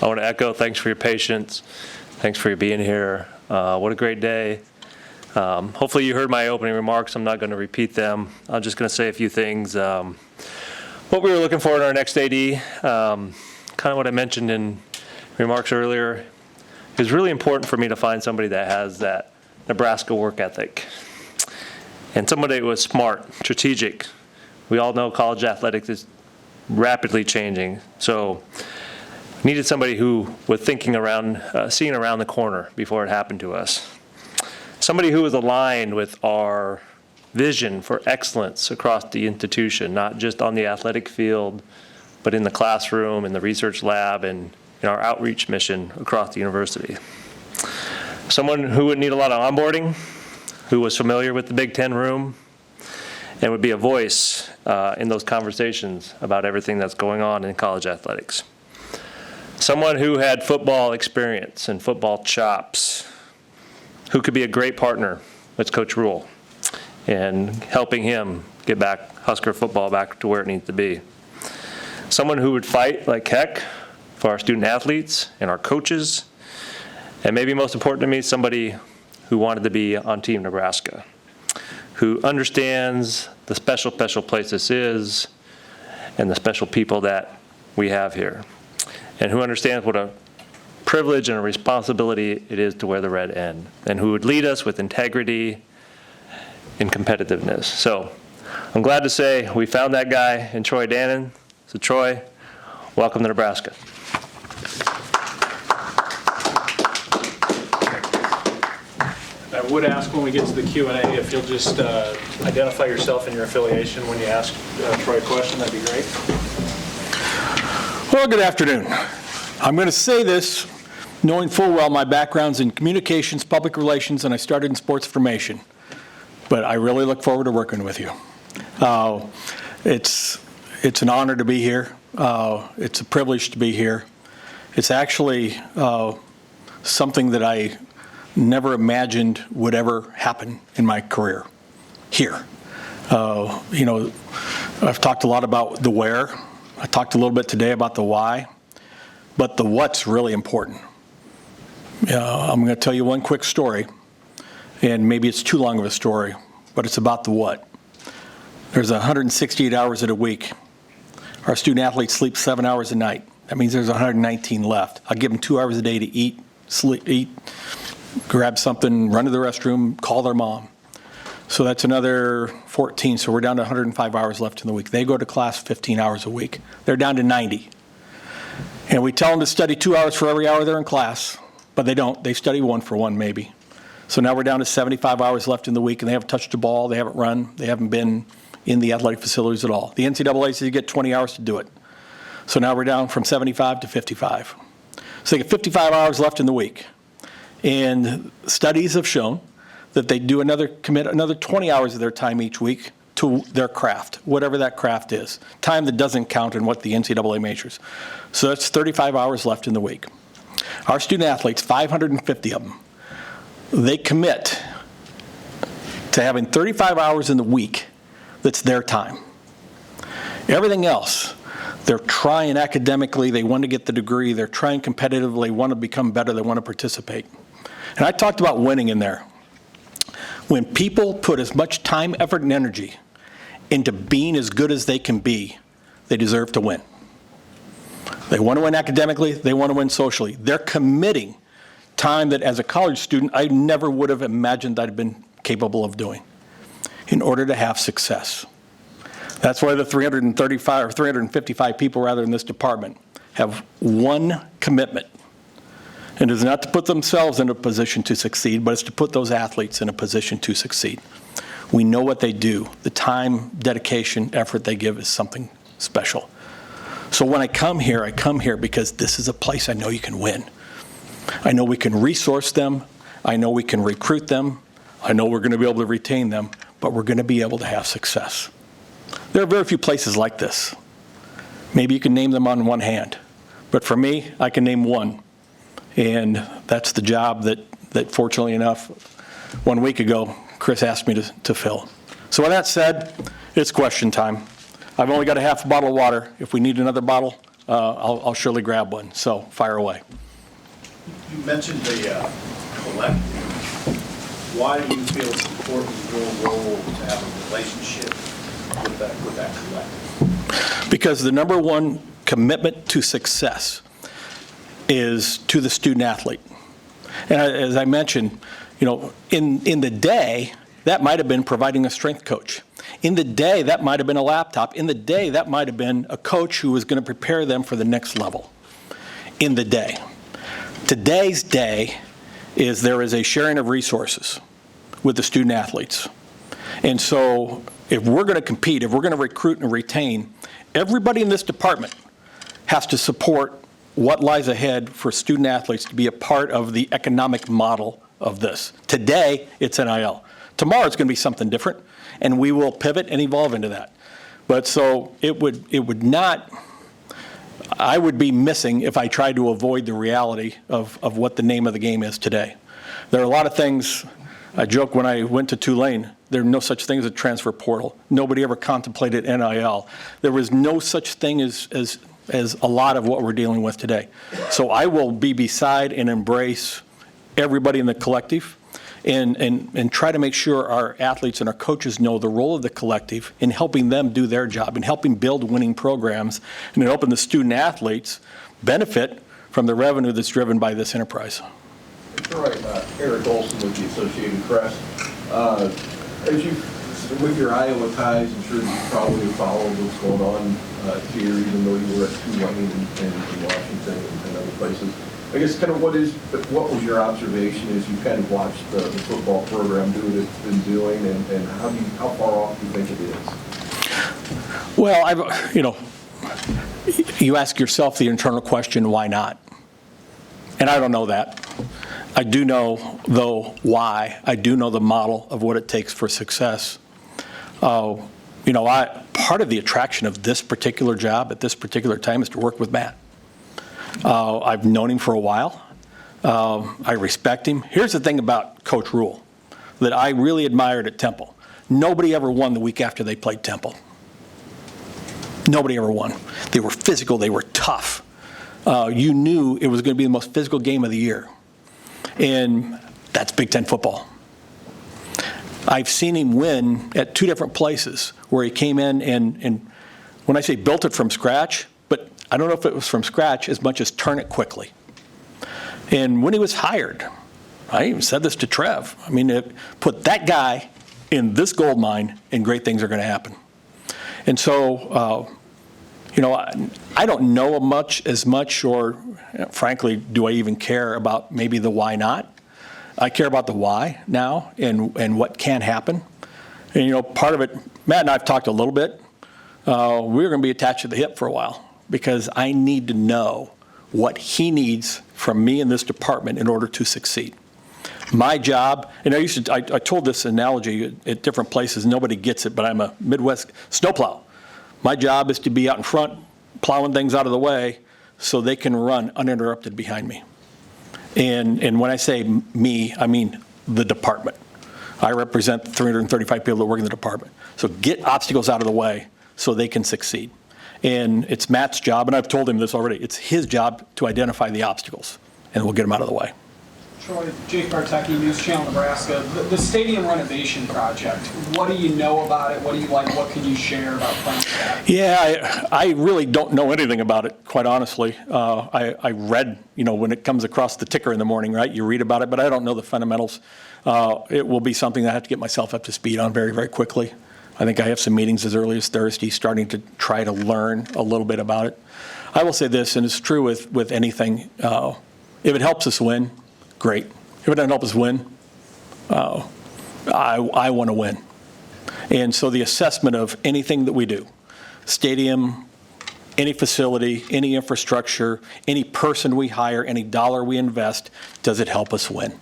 I want to echo thanks for your patience. Thanks for being here. What a great day. Hopefully you heard my opening remarks. I'm not going to repeat them. I'm just going to say a few things. What we were looking for in our next AD, kind of what I mentioned in remarks earlier, it was really important for me to find somebody that has that Nebraska work ethic and somebody who was smart, strategic. We all know college athletics is rapidly changing, so needed somebody who was thinking around, seeing around the corner before it happened to us. Somebody who was aligned with our vision for excellence across the institution, not just on the athletic field, but in the classroom, in the research lab, and in our outreach mission across the university. Someone who would need a lot of onboarding, who was familiar with the Big Ten room, and would be a voice in those conversations about everything that's going on in college athletics. Someone who had football experience and football chops, who could be a great partner with Coach Rule and helping him get back Husker football back to where it needs to be. Someone who would fight like heck for our student athletes and our coaches, and maybe most important to me, somebody who wanted to be on Team Nebraska, who understands the special place this is and the special people that we have here, and who understands what a privilege and a responsibility it is to wear the red N, and who would lead us with integrity and competitiveness. So I'm glad to say we found that guy in Troy Dannen. So Troy, welcome to Nebraska. I would ask when we get to the Q&A if you'll just identify yourself and your affiliation when you ask Troy a question, that'd be great. Well, good afternoon. I'm going to say this knowing full well my background's in communications, public relations, and I started in sports formation. But I really look forward to working with you. It's an honor to be here. It's a privilege to be here. It's actually something that I never imagined would ever happen in my career here. I've talked a lot about the where. I talked a little bit today about the why, but the what's really important. I'm going to tell you one quick story, and maybe it's too long of a story, but it's about the what. There's 168 hours in a week. Our student athletes sleep 7 hours a night. That means there's 119 left. I'll give them 2 hours a day to eat, sleep, grab something, run to the restroom, call their mom. So that's another 14, so we're down to 105 hours left in the week. They go to class 15 hours a week. They're down to 90. And we tell them to study 2 hours for every hour they're in class, but they don't. They study 1 for 1 maybe. So now we're down to 75 hours left in the week, and they haven't touched a ball, they haven't run, they haven't been in the athletic facilities at all. The NCAA says you get 20 hours to do it. So now we're down from 75 to 55. So they get 55 hours left in the week. And studies have shown that they do commit another 20 hours of their time each week to their craft, whatever that craft is. Time that doesn't count in what the NCAA measures. So that's 35 hours left in the week. Our student athletes, 550 of them, they commit to having 35 hours in the week that's their time. Everything else, they're trying academically, they want to get the degree, they're trying competitively, want to become better, they want to participate. And I talked about winning in there. When people put as much time, effort, and energy into being as good as they can be, they deserve to win. They want to win academically, they want to win socially. They're committing time that as a college student, I never would have imagined I'd been capable of doing in order to have success. That's why the 335 or 355 people rather in this department have one commitment. And it is not to put themselves in a position to succeed, but it's to put those athletes in a position to succeed. We know what they do. The time, dedication, effort they give is something special. So when I come here because this is a place I know you can win. I know we can resource them. I know we can recruit them. I know we're going to be able to retain them, but we're going to be able to have success. There are very few places like this. Maybe you can name them on one hand, but for me, I can name one. And that's the job that fortunately enough, 1 week ago, Chris asked me to fill. So with that said, it's question time. I've only got a half a bottle of water. If we need another bottle, I'll surely grab one. So fire away. You mentioned the collective. Why do you feel it's important in your role to have a relationship with that collective? Because the number one commitment to success is to the student athlete. And as I mentioned, in the day, that might have been providing a strength coach. In the day, that might have been a laptop. In the day, that might have been a coach who was going to prepare them for the next level. In the day. Today's day is there is a sharing of resources with the student athletes. And so if we're going to compete, if we're going to recruit and retain, everybody in this department has to support what lies ahead for student athletes to be a part of the economic model of this. Today, it's NIL. Tomorrow, it's going to be something different, and we will pivot and evolve into that. But so it would not, I would be missing if I tried to avoid the reality of what the name of the game is today. There are a lot of things. I joke when I went to Tulane, there are no such thing as a transfer portal. Nobody ever contemplated NIL. There was no such thing as a lot of what we're dealing with today. So I will be beside and embrace everybody in the collective and try to make sure our athletes and our coaches know the role of the collective in helping them do their job and helping build winning programs and in helping the student athletes benefit from the revenue that's driven by this enterprise. Troy, Eric Olson with the Associated Press. With your Iowa ties, I'm sure you probably followed what's going on here, even though you were at Tulane and Washington and other places. I guess kind of what was your observation as you kind of watched the football program do what it's been doing, and how far off do you think it is? Well, you ask yourself the internal question, why not? And I don't know that. I do know, though, why. I do know the model of what it takes for success. Part of the attraction of this particular job at this particular time is to work with Matt. I've known him for a while. I respect him. Here's the thing about Coach Rule that I really admired at Temple. Nobody ever won the week after they played Temple. Nobody ever won. They were physical. They were tough. You knew it was going to be the most physical game of the year. And that's Big Ten football. I've seen him win at two different places where he came in and when I say built it from scratch, but I don't know if it was from scratch as much as turn it quickly. And when he was hired, I even said this to Trev, put that guy in this gold mine and great things are going to happen. And so, I don't know as much, or frankly, do I even care about maybe the why not? I care about the why now and what can happen. And, part of it, Matt and I have talked a little bit. We're going to be attached to the hip for a while because I need to know what he needs from me in this department in order to succeed. My job, and I told this analogy at different places, nobody gets it, but I'm a Midwest snowplow. My job is to be out in front, plowing things out of the way so they can run uninterrupted behind me. And when I say me, I mean the department. I represent the 335 people that work in the department. So get obstacles out of the way so they can succeed. And it's Matt's job, and I've told him this already, it's his job to identify the obstacles, and we'll get them out of the way. Troy, Jake Bartecki, News Channel, Nebraska. The stadium renovation project, what do you know about it? What do you like? What can you share about plans for that? Yeah, I really don't know anything about it, quite honestly. I read, when it comes across the ticker in the morning, right? You read about it, but I don't know the fundamentals. It will be something that I have to get myself up to speed on very, very quickly. I think I have some meetings as early as Thursday starting to try to learn a little bit about it. I will say this, and it's true with anything. If it helps us win, great. If it doesn't help us win, I want to win. And so the assessment of anything that we do, stadium, any facility, any infrastructure, any person we hire, any dollar we invest, does it help us win?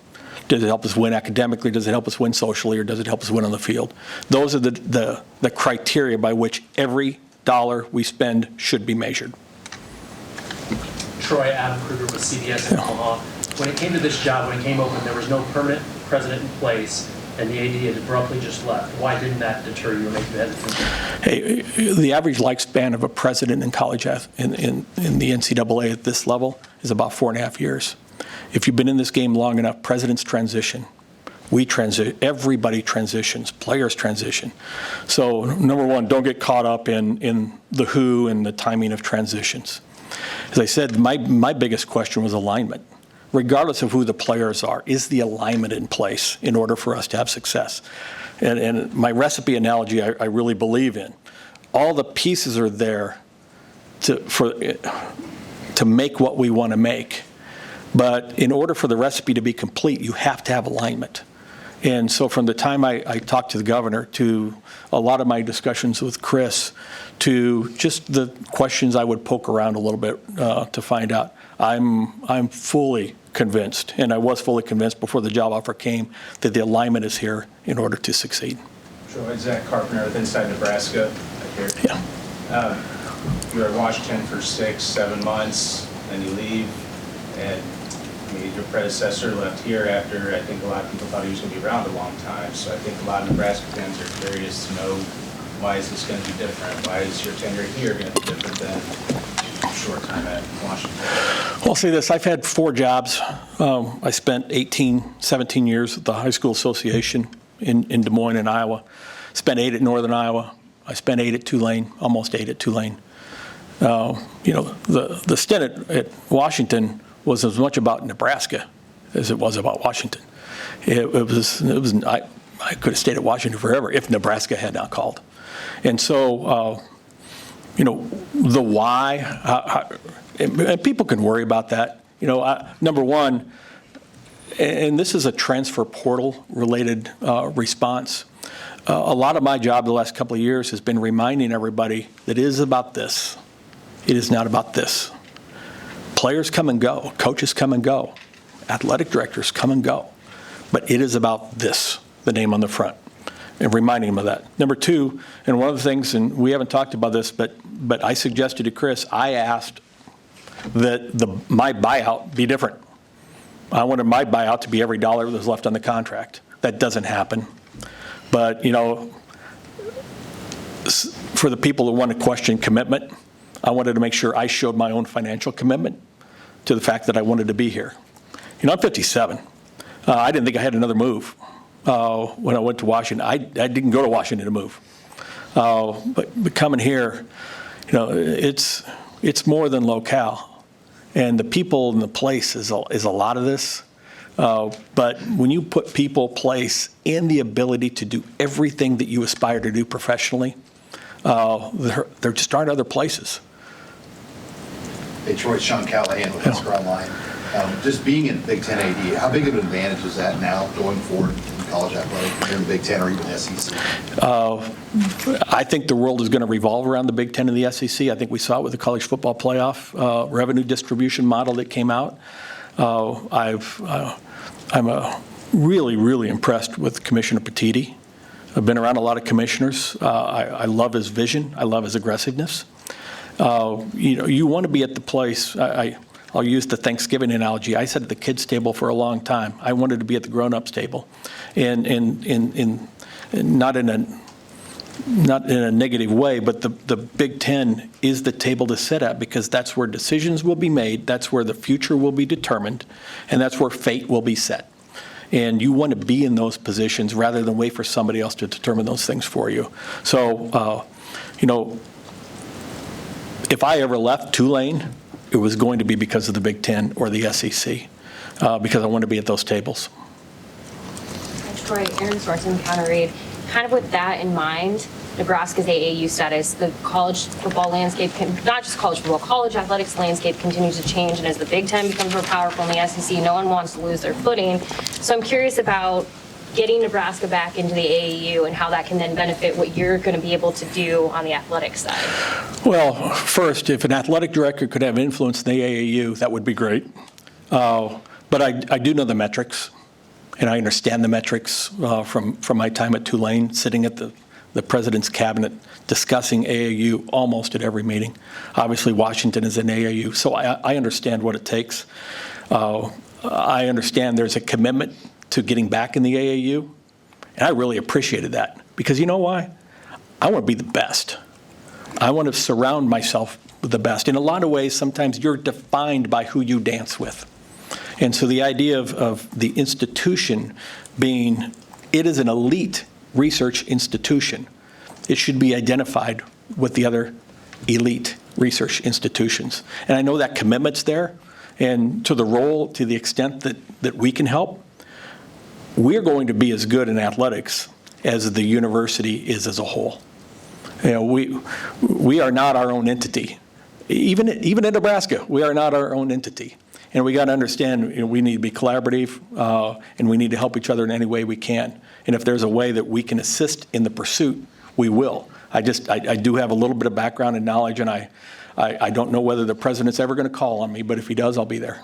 Does it help us win academically? Does it help us win socially? Or does it help us win on the field? Those are the criteria by which every dollar we spend should be measured. Troy, Adam Kruger with CBS in Omaha. When it came to this job, when it came open, there was no permanent president in place. and the AD had abruptly just left. Why didn't that deter you or make you hesitant? Hey, the average lifespan of a president in college in the NCAA at this level is about 4.5 years. If you've been in this game long enough, presidents transition. We transition. Everybody transitions. Players transition. So number one, don't get caught up in the who and the timing of transitions. As I said, my biggest question was alignment. Regardless of who the players are, is the alignment in place in order for us to have success? And my recipe analogy, I really believe in. All the pieces are there to make what we want to make. But in order for the recipe to be complete, you have to have alignment. And so from the time I talked to the governor, to a lot of my discussions with Chris, to just the questions I would poke around a little bit to find out, I'm fully convinced, and I was fully convinced before the job offer came, that the alignment is here in order to succeed. So Zach Carpenter with Inside Nebraska. Right here. Yeah. You were at Washington for 6-7 months, then you leave, and your predecessor left here after I think a lot of people thought he was going to be around a long time. So I think a lot of Nebraska fans are curious to know, why is this going to be different? Why is your tenure here going to be different than a short time at Washington? Well, I'll say this. I've had 4 jobs. I spent 17 years at the High School Association in Des Moines in Iowa. Spent 8 at Northern Iowa. I spent 8 at Tulane, almost 8 at Tulane. The stint at Washington was as much about Nebraska as it was about Washington. I could have stayed at Washington forever if Nebraska had not called. And so, the why, and people can worry about that. Number one, and this is a transfer portal related response. A lot of my job the last couple of years has been reminding everybody that it is about this. It is not about this. Players come and go, coaches come and go, athletic directors come and go, but it is about this, the name on the front, and reminding them of that. Number two, and one of the things, and we haven't talked about this, but I suggested to Chris, I asked that my buyout be different. I wanted my buyout to be every dollar that was left on the contract. That doesn't happen. But, for the people that want to question commitment, I wanted to make sure I showed my own financial commitment to the fact that I wanted to be here. I'm 57. I didn't think I had another move when I went to Washington. I didn't go to Washington to move. But coming here, it's more than locale. And the people and the place is a lot of this. But when you put people, place, and the ability to do everything that you aspire to do professionally, there just aren't other places. Hey, Troy, Sean Callahan with Husker Online. Just being in Big Ten AD, how big of an advantage is that now going forward in college athletics in the Big Ten or even the SEC? I think the world is going to revolve around the Big Ten and the SEC. I think we saw it with the college football playoff revenue distribution model that came out. I'm really, really impressed with Commissioner Petitti. I've been around a lot of commissioners. I love his vision. I love his aggressiveness. You want to be at the place. I'll use the Thanksgiving analogy. I sat at the kids' table for a long time. I wanted to be at the grown-ups table, and not in a negative way, but the Big Ten is the table to sit at because that's where decisions will be made, that's where the future will be determined, and that's where fate will be set. And you want to be in those positions rather than wait for somebody else to determine those things for you. So, if I ever left Tulane, it was going to be because of the Big Ten or the SEC, because I want to be at those tables. Troy, Aaron Sorensen, Counter Read. Kind of with that in mind, Nebraska's AAU status, the college football landscape, not just college football, college athletics landscape continues to change, and as the Big Ten becomes more powerful in the SEC, no one wants to lose their footing. So I'm curious about getting Nebraska back into the AAU and how that can then benefit what you're going to be able to do on the athletic side. Well, first, if an athletic director could have influence in the AAU, that would be great. But I do know the metrics, and I understand the metrics from my time at Tulane, sitting at the president's cabinet, discussing AAU almost at every meeting. Obviously, Washington is an AAU, so I understand what it takes. I understand there's a commitment to getting back in the AAU, And I really appreciated that, because you know why? I want to be the best. I want to surround myself with the best. In a lot of ways, sometimes you're defined by who you dance with. And so the idea of the institution being, it is an elite research institution. It should be identified with the other elite research institutions. And I know that commitment's there, and to the role, to the extent that we can help, we're going to be as good in athletics as the university is as a whole. You know, we are not our own entity. Even in Nebraska, we are not our own entity. And we got to understand, you know, we need to be collaborative, and we need to help each other in any way we can. And if there's a way that we can assist in the pursuit, we will. I do have a little bit of background and knowledge, and I don't know whether the president's ever going to call on me, but if he does, I'll be there.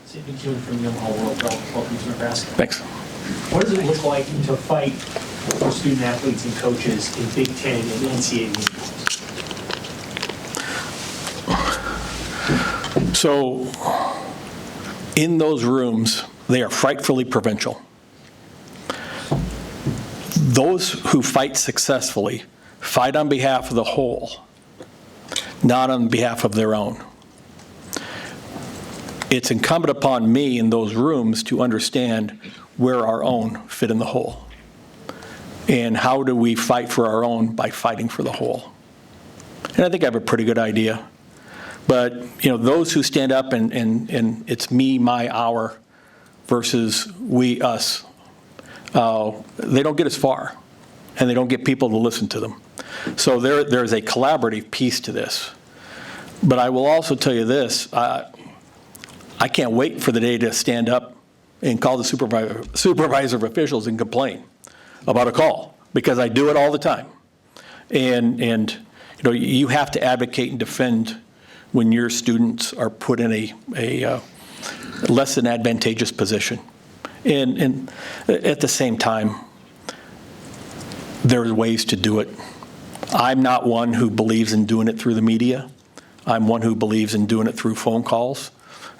Sidney Chun from World-Herald, welcome to Nebraska. Thanks. What does it look like to fight for student athletes and coaches in Big Ten and NCAA meetings? So in those rooms, they are frightfully provincial. Those who fight successfully fight on behalf of the whole, not on behalf of their own. It's incumbent upon me in those rooms to understand where our own fit in the whole. And how do we fight for our own? By fighting for the whole. And I think I have a pretty good idea. But, you know, those who stand up and it's me, my, our versus we, us, they don't get as far, and they don't get people to listen to them. So there's a collaborative piece to this. But I will also tell you this, I can't wait for the day to stand up and call the supervisor of officials and complain about a call, because I do it all the time. And you know, you have to advocate and defend when your students are put in a less than advantageous position. And at the same time, there are ways to do it. I'm not one who believes in doing it through the media. I'm one who believes in doing it through phone calls.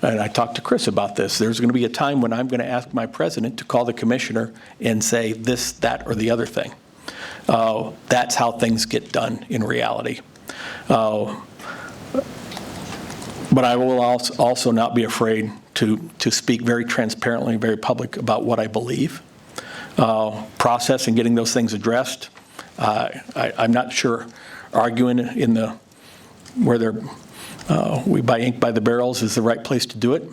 And I talked to Chris about this. There's going to be a time when I'm going to ask my president to call the commissioner and say this, that, or the other thing. That's how things get done in reality. But I will also not be afraid to speak very transparently, very public about what I believe. Process and getting those things addressed. I'm not sure arguing in the where they're we buy ink by the barrels is the right place to do it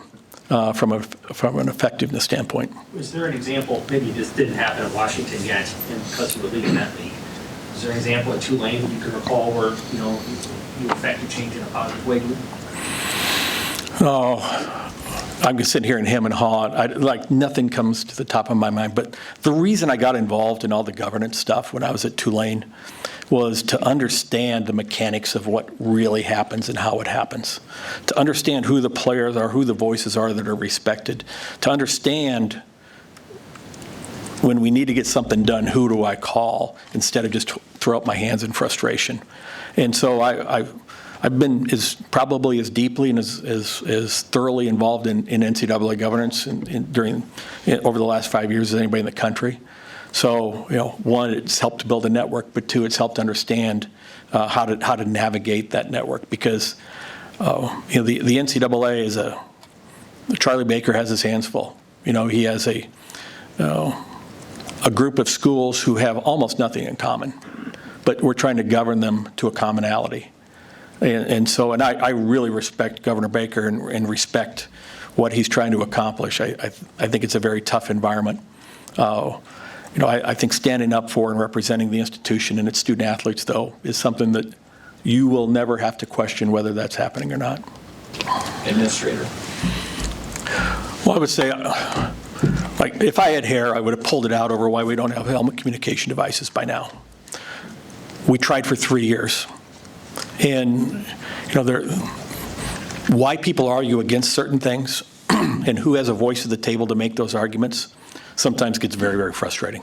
from an effectiveness standpoint. Is there an example, maybe this didn't happen in Washington yet, and because you were leading that league, is there an example at Tulane that you can recall where, you know, you affected change in a positive way? Oh, I'm just sitting here in hem and haw. Like nothing comes to the top of my mind. But the reason I got involved in all the governance stuff when I was at Tulane was to understand the mechanics of what really happens and how it happens, to understand who the players are, who the voices are that are respected, to understand when we need to get something done, who do I call, instead of just throw up my hands in frustration. And so I've been probably as deeply and as thoroughly involved in NCAA governance over the last 5 years as anybody in the country. So, you know, one, it's helped to build a network, but two, it's helped understand how to navigate that network, because you know, the NCAA is Charlie Baker has his hands full. You know, he has a group of schools who have almost nothing in common, but we're trying to govern them to a commonality. And I really respect Governor Baker and respect what he's trying to accomplish. I think it's a very tough environment. You know, I think standing up for and representing the institution and its student athletes, though, is something that you will never have to question whether that's happening or not. Administrator. Well, I would say, like, if I had hair, I would have pulled it out over why we don't have helmet communication devices by now. We tried for 3 years. And, you know, why people argue against certain things and who has a voice at the table to make those arguments sometimes gets very, very frustrating.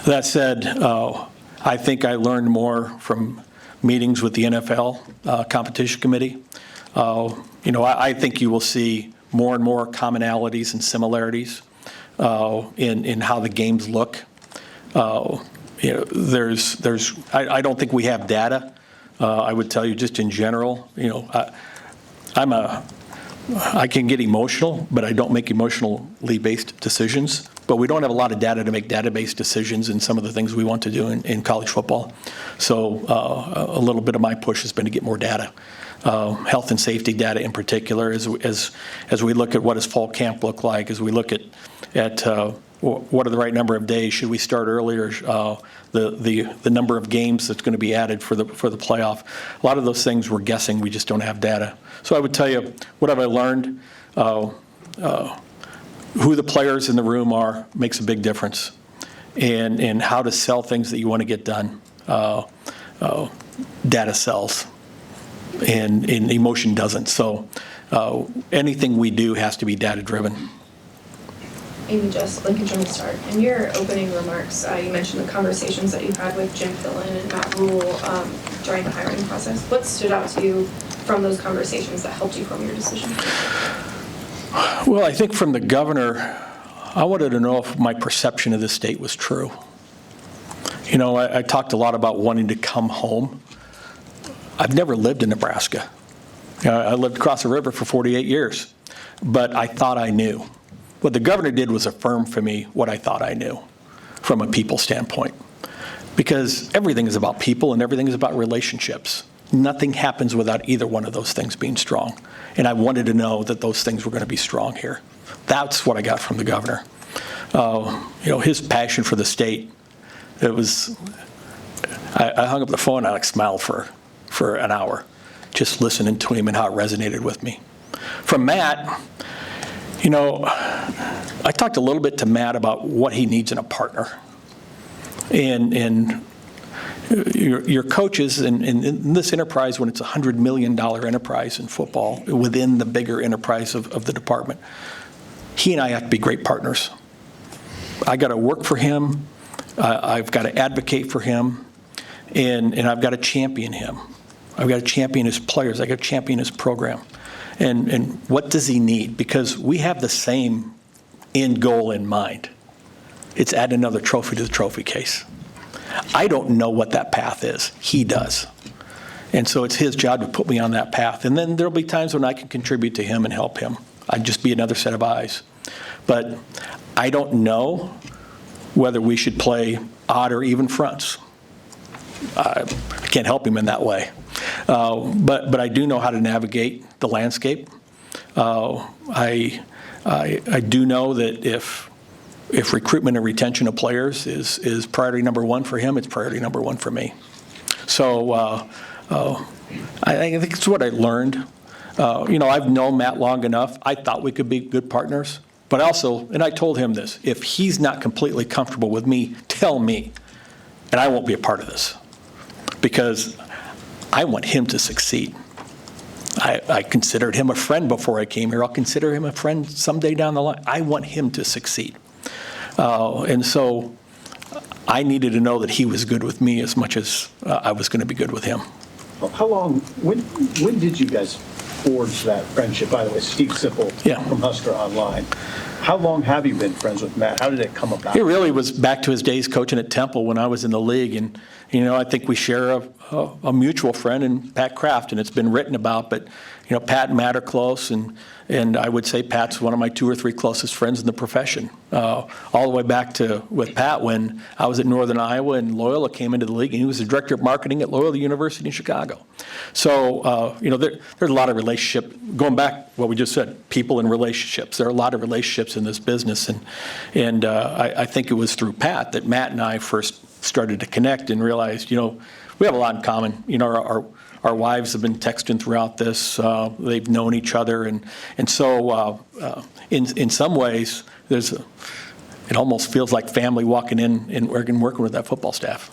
That said, I think I learned more from meetings with the NFL competition committee. You know, I think you will see more and more commonalities and similarities in how the games look. I don't think we have data. I would tell you just in general, I can get emotional, but I don't make emotionally based decisions. But we don't have a lot of data to make data-based decisions in some of the things we want to do in college football. So a little bit of my push has been to get more data, health and safety data in particular, as we look at what does fall camp look like, as we look at what are the right number of days, should we start earlier, the number of games that's going to be added for the playoff. A lot of those things we're guessing, we just don't have data. So I would tell you, what have I learned? Who the players in the room are makes a big difference, and how to sell things that you want to get done. Data sells, and emotion doesn't. So anything we do has to be data-driven. Amy, just Lincoln Chun to start. In your opening remarks, you mentioned the conversations that you had with Jim Fillon and Matt Rule during the hiring process. What stood out to you from those conversations that helped you form your decision? Well, I think from the governor, I wanted to know if my perception of the state was true. I talked a lot about wanting to come home. I've never lived in Nebraska. I lived across the river for 48 years, but I thought I knew. What the governor did was affirm for me what I thought I knew from a people standpoint, because everything is about people and everything is about relationships. Nothing happens without either one of those things being strong. And I wanted to know that those things were going to be strong here. That's what I got from the governor. His passion for the state, it was, I hung up the phone and I smiled for an hour, just listening to him and how it resonated with me. From Matt, I talked a little bit to Matt about what he needs in a partner. And your coaches in this enterprise, when it's a $100 million enterprise in football, within the bigger enterprise of the department, he and I have to be great partners. I got to work for him. I've got to advocate for him, and I've got to champion him. I've got to champion his players. I've got to champion his program. And what does he need? Because we have the same end goal in mind. It's add another trophy to the trophy case. I don't know what that path is. He does. And so it's his job to put me on that path. And then there'll be times when I can contribute to him and help him. I'd just be another set of eyes. But I don't know whether we should play odd or even fronts. I can't help him in that way. But I do know how to navigate the landscape. I do know that if recruitment and retention of players is priority number one for him, it's priority number one for me. So I think it's what I learned. I've known Matt long enough. I thought we could be good partners. But also, and I told him this, if he's not completely comfortable with me, tell me, and I won't be a part of this. Because I want him to succeed. I considered him a friend before I came here. I'll consider him a friend someday down the line. I want him to succeed. And so I needed to know that he was good with me as much as I was going to be good with him. How long, when did you guys forge that friendship? By the way, Steve Sipple from Husker Online. How long have you been friends with Matt? How did it come about? It really was back to his days coaching at Temple when I was in the league. And, I think we share a mutual friend in Pat Kraft, and it's been written about. But, Pat and Matt are close, and I would say Pat's one of my 2 or 3 closest friends in the profession. All the way back to with Pat when I was at Northern Iowa and Loyola came into the league, and he was the director of marketing at Loyola University in Chicago. So, there's a lot of relationship, going back what we just said, people and relationships. There are a lot of relationships in this business, and I think it was through Pat that Matt and I first started to connect and realized, we have a lot in common. Our wives have been texting throughout this. They've known each other, and so in some ways, it almost feels like family walking in and working with that football staff.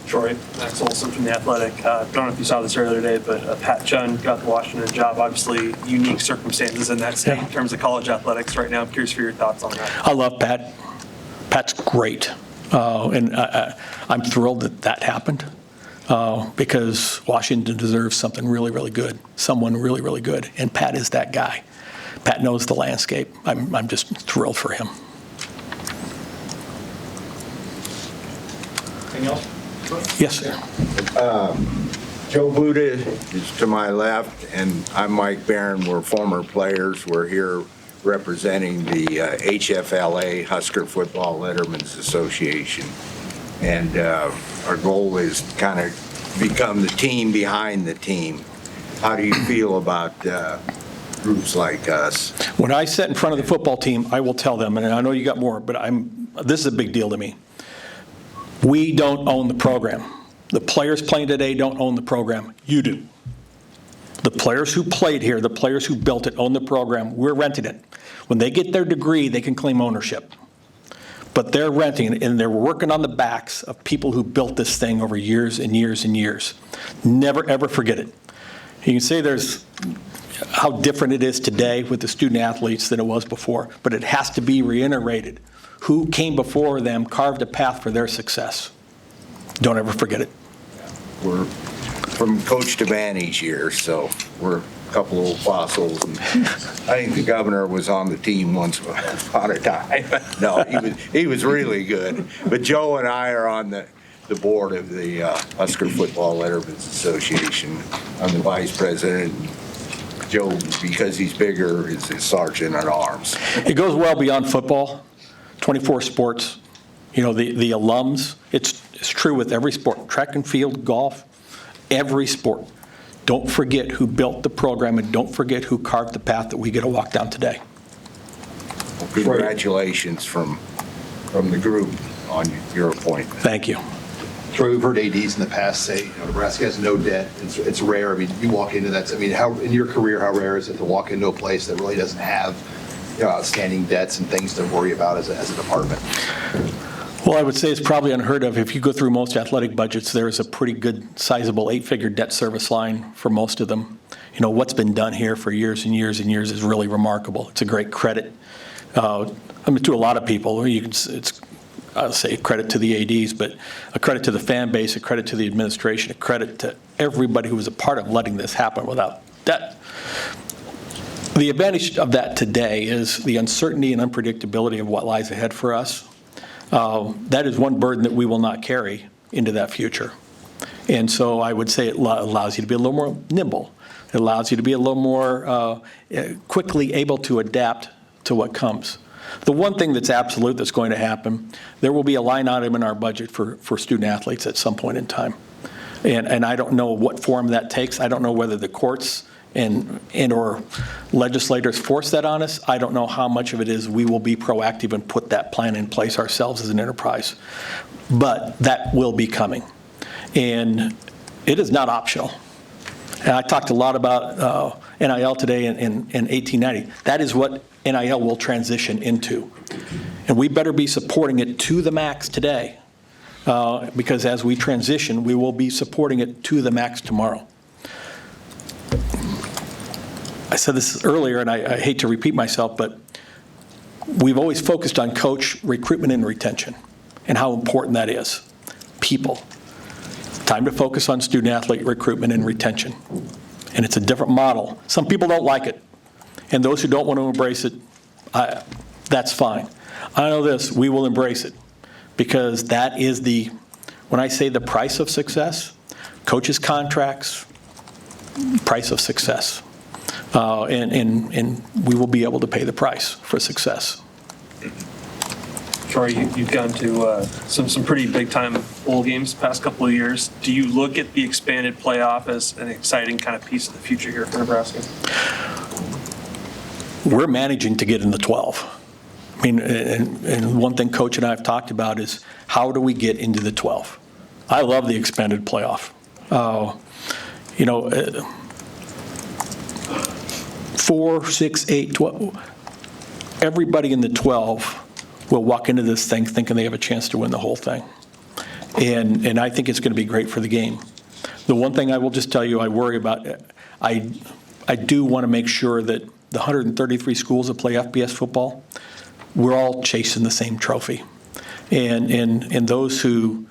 Troy, Max Olson from The Athletic. I don't know if you saw this earlier today, but Pat Chun got the Washington job. Obviously, unique circumstances in that state in terms of college athletics right now. I'm curious for your thoughts on that. I love Pat. Pat's great, and I'm thrilled that happened. Because Washington deserves something really, really good, someone really, really good, and Pat is that guy. Pat knows the landscape. I'm just thrilled for him. Anything else? Yes, sir. Joe Buda is to my left, and I'm Mike Barron. We're former players. We're here representing the HFLA, Husker Football Letterman's Association. And our goal is to kind of become the team behind the team. How do you feel about groups like us? When I sit in front of the football team, I will tell them, and I know you got more, but this is a big deal to me. We don't own the program. The players playing today don't own the program. You do. The players who played here, the players who built it, own the program. We're renting it. When they get their degree, they can claim ownership. But they're renting it, and they're working on the backs of people who built this thing over years and years and years. Never, ever forget it. You can say there's how different it is today with the student athletes than it was before, but it has to be reiterated. Who came before them carved a path for their success. Don't ever forget it. We're from Coach Devaney's years, so we're a couple of old fossils. And I think the governor was on the team once upon a time. No, he was really good. But Joe and I are on the board of the Husker Football Letterman's Association. I'm the vice president. Joe, because he's bigger, is a sergeant at arms. It goes well beyond football. 24 sports. You know, the alums, it's true with every sport, track and field, golf, every sport. Don't forget who built the program, and don't forget who carved the path that we get to walk down today. Well, congratulations from the group on your appointment. Thank you. Troy, we've heard ADs in the past say, Nebraska has no debt. It's rare. I mean, you walk into that. I mean, how in your career, how rare is it to walk into a place that really doesn't have outstanding debts and things to worry about as a department? Well, I would say it's probably unheard of. If you go through most athletic budgets, there is a pretty good, sizable 8-figure debt service line for most of them. You know, what's been done here for years and years and years is really remarkable. It's a great credit. I mean, to a lot of people, I'll say credit to the ADs, but a credit to the fan base, a credit to the administration, a credit to everybody who was a part of letting this happen without debt. The advantage of that today is the uncertainty and unpredictability of what lies ahead for us. That is one burden that we will not carry into that future. And so I would say it allows you to be a little more nimble. It allows you to be a little more quickly able to adapt to what comes. The one thing that's absolute that's going to happen, there will be a line item in our budget for student athletes at some point in time. And I don't know what form that takes. I don't know whether the courts and or legislators force that on us. I don't know how much of it is we will be proactive and put that plan in place ourselves as an enterprise. But that will be coming. And it is not optional. And I talked a lot about NIL today in 1890. That is what NIL will transition into. And we better be supporting it to the max today, because as we transition, we will be supporting it to the max tomorrow. I said this earlier, and I hate to repeat myself, but we've always focused on coach recruitment and retention and how important that is. People. Time to focus on student-athlete recruitment and retention. And it's a different model. Some people don't like it. And those who don't want to embrace it, that's fine. I know this, we will embrace it. Because that is when I say the price of success, coaches' contracts, price of success. And we will be able to pay the price for success. Troy, you've gone to some pretty big-time bowl games the past couple of years. Do you look at the expanded playoff as an exciting kind of piece of the future here for Nebraska? We're managing to get in the 12. I mean, and one thing Coach and I have talked about is how do we get into the 12? I love the expanded playoff. 4, 6, 8, 12. Everybody in the 12 will walk into this thing thinking they have a chance to win the whole thing. And I think it's going to be great for the game. The one thing I will just tell you I worry about, I do want to make sure that the 133 schools that play FBS football, we're all chasing the same trophy. And those who,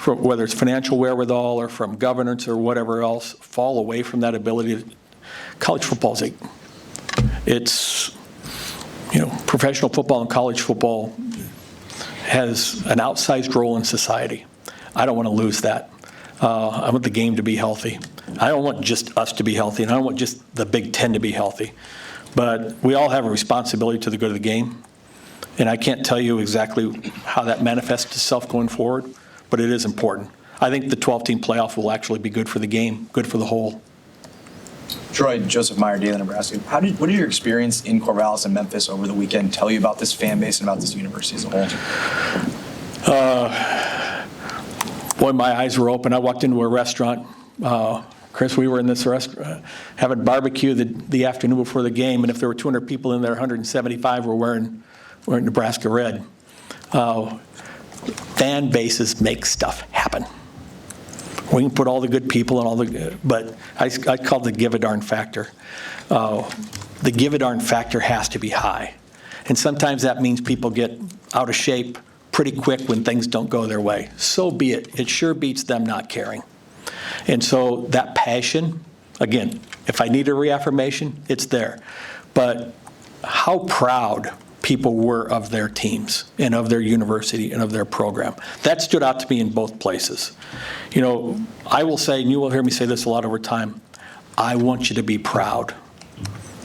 whether it's financial wherewithal or from governance or whatever else, fall away from that ability. College football it's professional football and college football has an outsized role in society. I don't want to lose that. I want the game to be healthy. I don't want just us to be healthy, and I don't want just the Big Ten to be healthy. But we all have a responsibility to the good of the game, and I can't tell you exactly how that manifests itself going forward, but it is important. I think the 12-team playoff will actually be good for the game, good for the whole. Troy, Joseph Meyer, Dannen, Nebraska. What did your experience in Corvallis and Memphis over the weekend tell you about this fan base and about this university as a whole? Boy, my eyes were open. I walked into a restaurant. Chris, we were in this restaurant having barbecue the afternoon before the game, and if there were 200 people in there, 175 were wearing Nebraska red. Fan bases make stuff happen. We can put all the good people and all the, but I call it the give a darn factor. The give a darn factor has to be high. And sometimes that means people get out of shape pretty quick when things don't go their way. So be it. It sure beats them not caring. And so that passion, again, if I need a reaffirmation, it's there. But how proud people were of their teams and of their university and of their program. That stood out to me in both places. You know, I will say, and you will hear me say this a lot over time, I want you to be proud.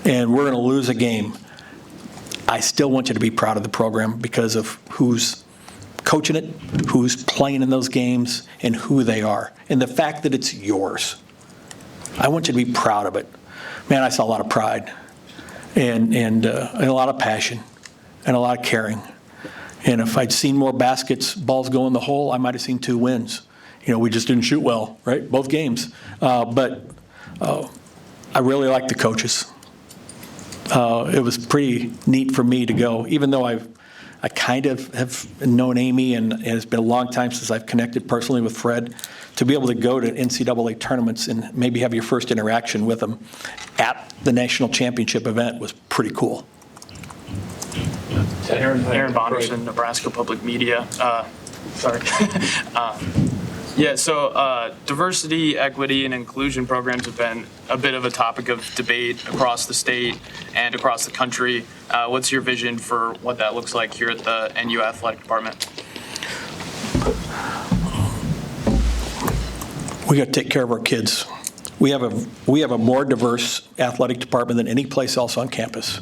And we're going to lose a game. I still want you to be proud of the program because of who's coaching it, who's playing in those games, and who they are. And the fact that it's yours. I want you to be proud of it. Man, I saw a lot of pride and a lot of passion and a lot of caring. And if I'd seen more balls go in the hole, I might have seen 2 wins. You know, we just didn't shoot well, right? Both games. But I really like the coaches. It was pretty neat for me to go, even though I kind of have known Amy, and it's been a long time since I've connected personally with Fred, to be able to go to NCAA tournaments and maybe have your first interaction with them at the national championship event was pretty cool. Aaron Bonderson, Nebraska Public Media. Sorry. Yeah, so diversity, equity, and inclusion programs have been a bit of a topic of debate across the state and across the country. What's your vision for what that looks like here at the NU Athletic Department? We got to take care of our kids. We have a more diverse athletic department than any place else on campus.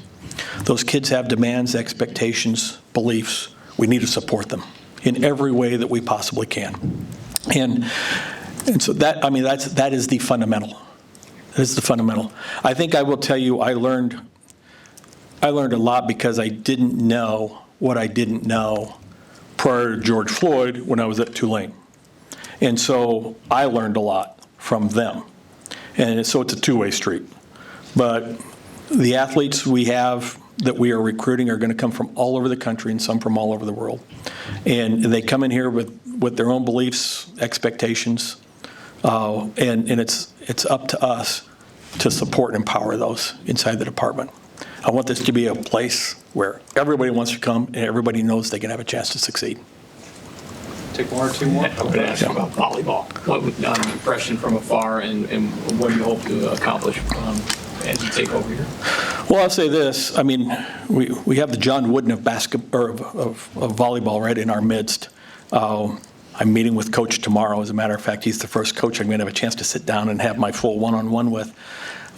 Those kids have demands, expectations, beliefs. We need to support them in every way that we possibly can. And so that is the fundamental. That is the fundamental. I think I will tell you I learned a lot because I didn't know what I didn't know prior to George Floyd when I was at Tulane. And so I learned a lot from them. And so it's a two-way street. But the athletes we have that we are recruiting are going to come from all over the country and some from all over the world. And they come in here with their own beliefs, expectations, and it's up to us to support and empower those inside the department. I want this to be a place where everybody wants to come and everybody knows they can have a chance to succeed. Take 1 or 2 more. I would ask you about volleyball. What was an impression from afar, and what do you hope to accomplish as you take over here? Well, I'll say this. I mean, we have the John Wooden of volleyball right in our midst. I'm meeting with Coach tomorrow. As a matter of fact, he's the first coach I'm going to have a chance to sit down and have my full one-on-one with.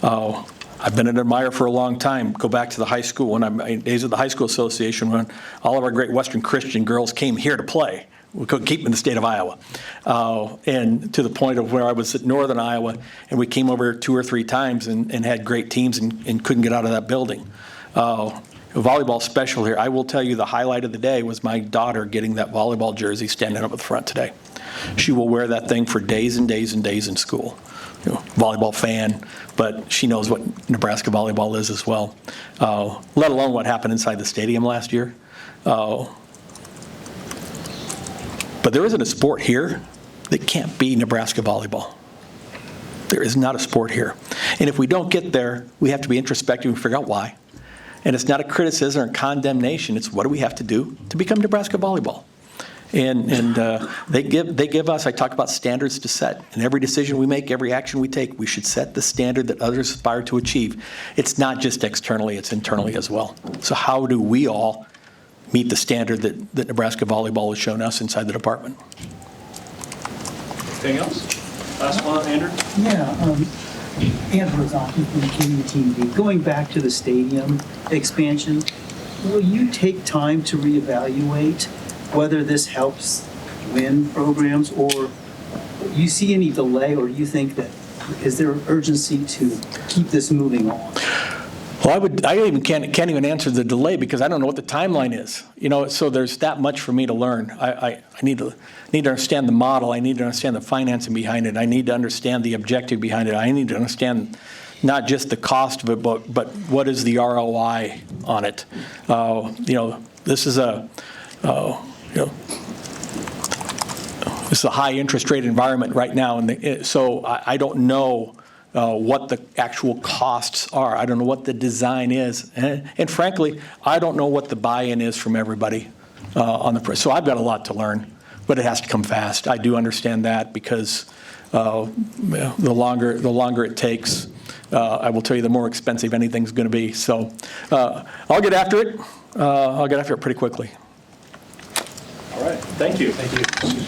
I've been an admirer for a long time. Go back to the high school, days of the high school association when all of our great Western Christian girls came here to play. We couldn't keep them in the state of Iowa. And to the point of where I was at Northern Iowa, and we came over 2 or 3 times and had great teams and couldn't get out of that building. Volleyball special here. I will tell you the highlight of the day was my daughter getting that volleyball jersey standing up at the front today. She will wear that thing for days and days and days in school. Volleyball fan, but she knows what Nebraska volleyball is as well, let alone what happened inside the stadium last year. But there isn't a sport here that can't be Nebraska volleyball. There is not a sport here. And if we don't get there, we have to be introspective and figure out why. And it's not a criticism or condemnation. It's what do we have to do to become Nebraska volleyball? And they give us, I talk about standards to set. And every decision we make, every action we take, we should set the standard that others aspire to achieve. It's not just externally, it's internally as well. So how do we all meet the standard that Nebraska Volleyball has shown us inside the department. Anything else? Last one, Andrew? Andrew Zaki from KUTV. Going back to the stadium expansion, will you take time to reevaluate whether this helps win programs, or you see any delay, or you think that is there urgency to keep this moving on? Well, I can't even answer the delay because I don't know what the timeline is. So there's that much for me to learn. I need to understand the model. I need to understand the financing behind it. I need to understand the objective behind it. I need to understand not just the cost of it, but what is the ROI on it. This is this is a high interest rate environment right now, and so I don't know what the actual costs are. I don't know what the design is. And frankly, I don't know what the buy-in is from everybody on the press. So I've got a lot to learn, but it has to come fast. I do understand that because the longer it takes, I will tell you, the more expensive anything's going to be. So I'll get after it. I'll get after it pretty quickly. All right. Thank you. Thank you.